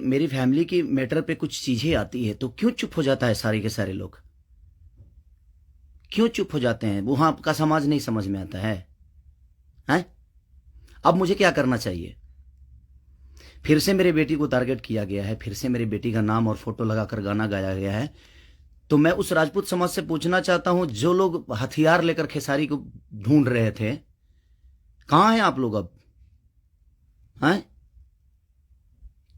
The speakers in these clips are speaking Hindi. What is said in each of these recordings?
मेरी फैमिली की मैटर पे कुछ चीजें आती है तो क्यों चुप हो जाता है सारे के सारे लोग? क्यों चुप हो जाते हैं? वहां का समाज नहीं समझ में आता है? हैं? अब मुझे क्या करना चाहिए? फिर से मेरे बेटी को टारगेट किया गया है, फिर से मेरी बेटी का नाम और फोटो लगाकर गाना गाया गया है। तो मैं उस राजपूत समाज से पूछना चाहता हूं, जो लोग हथियार लेकर खेसारी को ढूंढ रहे थे, कहां हैं आप लोग अब? हैं?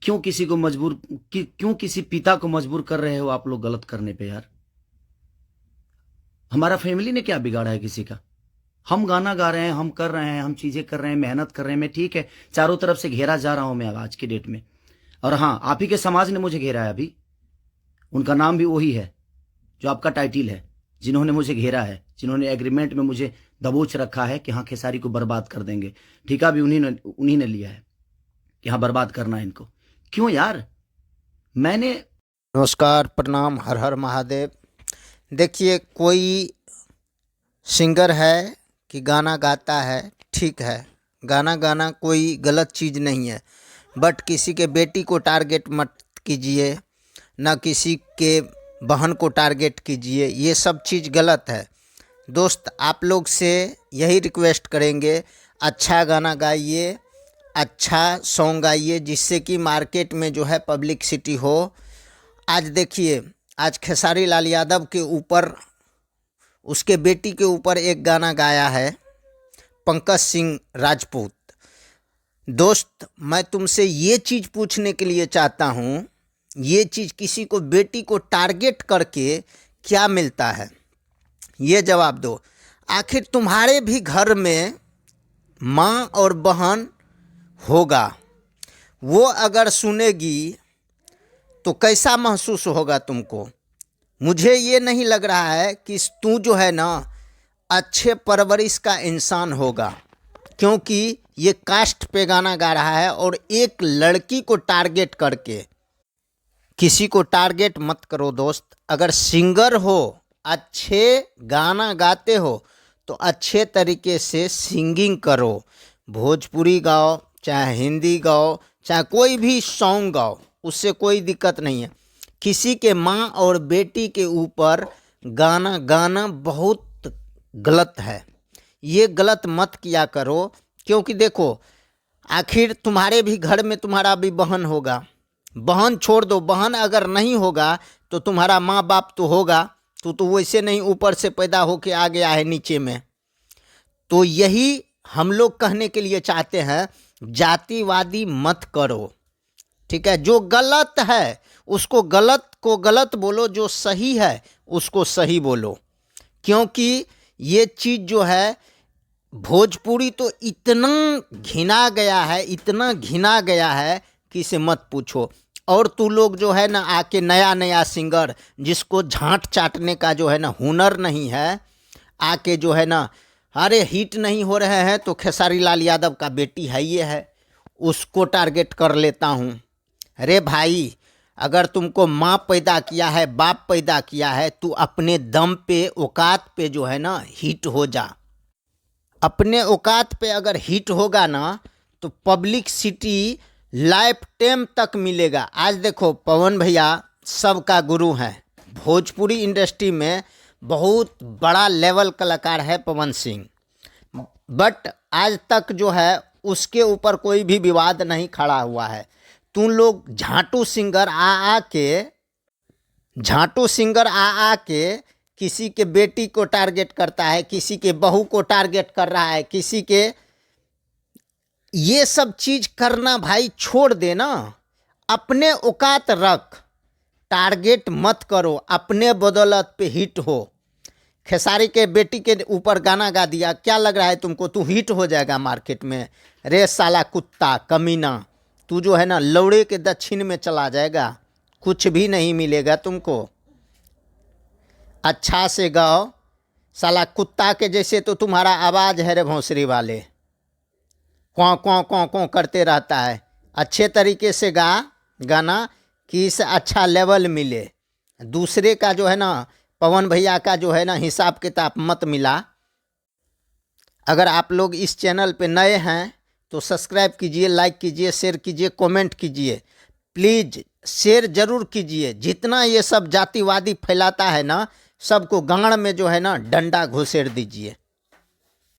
क्यों किसी को मजबूर क्यों किसी पिता को मजबूर कर रहे हो आप लोग गलत करने पे यार? हमारा फैमिली ने क्या बिगाड़ा है किसी का? हम गाना गा रहे हैं, हम कर रहे हैं, हम चीजें कर रहे हैं, मेहनत कर रहे हैं। मैं ठीक है, चारों तरफ से घेरा जा रहा हूं मैं आज की डेट में। और हाँ, आप ही के समाज ने मुझे घेरा है अभी। उनका नाम भी वही है जो आपका टाइटिल है, जिन्होंने मुझे घेरा है, जिन्होंने एग्रीमेंट में मुझे दबोच रखा है कि हाँ खेसारी को बर्बाद कर देंगे। ठेका भी उन्हीं ने लिया है कि हाँ बर्बाद करना है इनको। क्यों यार? मैंने नमस्कार, प्रणाम, हर हर महादेव। देखिए, कोई सिंगर है कि गाना गाता है, ठीक है, गाना गाना कोई गलत चीज़ नहीं है, बट किसी के बेटी को टारगेट मत कीजिए, ना किसी के बहन को टारगेट कीजिए, ये सब चीज़ गलत है। दोस्त, आप लोग से यही रिक्वेस्ट करेंगे, अच्छा गाना गाइए, अच्छा सॉन्ग गाइए, जिससे कि मार्केट में जो है पब्लिसिटी हो। आज देखिए, आज खेसारी लाल यादव के ऊपर, उसके बेटी के ऊपर एक गाना गाया है पंकज सिंह राजपूत। दोस्त, मैं तुमसे ये चीज़ पूछने के लिए चाहता हूँ, ये चीज़ किसी को बेटी को टारगेट करके क्या मिलता है, ये जवाब दो। आखिर तुम्हारे भी घर में माँ और बहन होगा, वो अगर सुनेगी तो कैसा महसूस होगा तुमको? मुझे ये नहीं लग रहा है कि तू जो है ना अच्छे परवरिश का इंसान होगा, क्योंकि ये कास्ट पे गाना गा रहा है और एक लड़की को टारगेट करके। किसी को टारगेट मत करो दोस्त। अगर सिंगर हो, अच्छे गाना गाते हो, तो अच्छे तरीके से सिंगिंग करो। भोजपुरी गाओ, चाहे हिंदी गाओ, चाहे कोई भी सॉन्ग गाओ, उससे कोई दिक्कत नहीं है। किसी के माँ और बेटी के ऊपर गाना गाना बहुत गलत है। ये गलत मत किया करो, क्योंकि देखो, आखिर तुम्हारे भी घर में तुम्हारा भी बहन होगा। बहन छोड़ दो, बहन अगर नहीं होगा तो तुम्हारा माँ बाप तो होगा। तो वैसे नहीं ऊपर से पैदा होके आ गया है नीचे में। तो यही हम लोग कहने के लिए चाहते हैं, जातिवादी मत करो, ठीक है? जो गलत है उसको गलत को गलत बोलो, जो सही है उसको सही बोलो। क्योंकि ये चीज़ जो है, भोजपुरी तो इतना घिना गया है, इतना घिना गया है कि इसे मत पूछो। और तू लोग जो है ना, आके नया नया सिंगर जिसको झांट चाटने का जो है ना हुनर नहीं है, आके जो है ना, अरे हिट नहीं हो रहे हैं तो खेसारी लाल यादव का बेटी है, ये है, उसको टारगेट कर लेता हूँ। अरे भाई, अगर तुमको माँ पैदा किया है, बाप पैदा किया है, तू अपने दम पे, औकात पे जो है ना हिट हो जा। अपने औकात पे अगर हिट होगा ना तो पब्लिक सिटी लाइफ टाइम तक मिलेगा। आज देखो, पवन भैया सबका गुरु हैं। भोजपुरी इंडस्ट्री में बहुत बड़ा लेवल कलाकार है पवन सिंह, बट आज तक जो है उसके ऊपर कोई भी विवाद नहीं खड़ा हुआ है। तुम लोग झांटू सिंगर आ के किसी के बेटी को टारगेट करता है, किसी के बहू को टारगेट कर रहा है, किसी के, ये सब चीज़ करना भाई छोड़ देना। अपने औकात रख, टारगेट मत करो, अपने बदौलत पे हिट हो। खेसारी के बेटी के ऊपर गाना गा दिया, क्या लग रहा है तुमको तू हिट हो जाएगा मार्केट में? रे साला कुत्ता कमीना, तू जो है ना लौड़े के दक्षिण में चला जाएगा, कुछ भी नहीं मिलेगा तुमको। अच्छा से गाओ, साला कुत्ता के जैसे तो तुम्हारा आवाज़ है रे भोंसरी वाले, कौं कौं कौं कौं करते रहता है। अच्छे तरीके से गा गाना कि इसे अच्छा लेवल मिले। दूसरे का जो है ना, पवन भैया का जो है ना हिसाब किताब मत मिला। अगर आप लोग इस चैनल पे नए हैं तो सब्सक्राइब कीजिए, लाइक कीजिए, शेयर कीजिए, कमेंट कीजिए। प्लीज शेयर जरूर कीजिए। जितना ये सब जातिवादी फैलाता है ना, सबको गांड में जो है ना डंडा घुसेड़ दीजिए।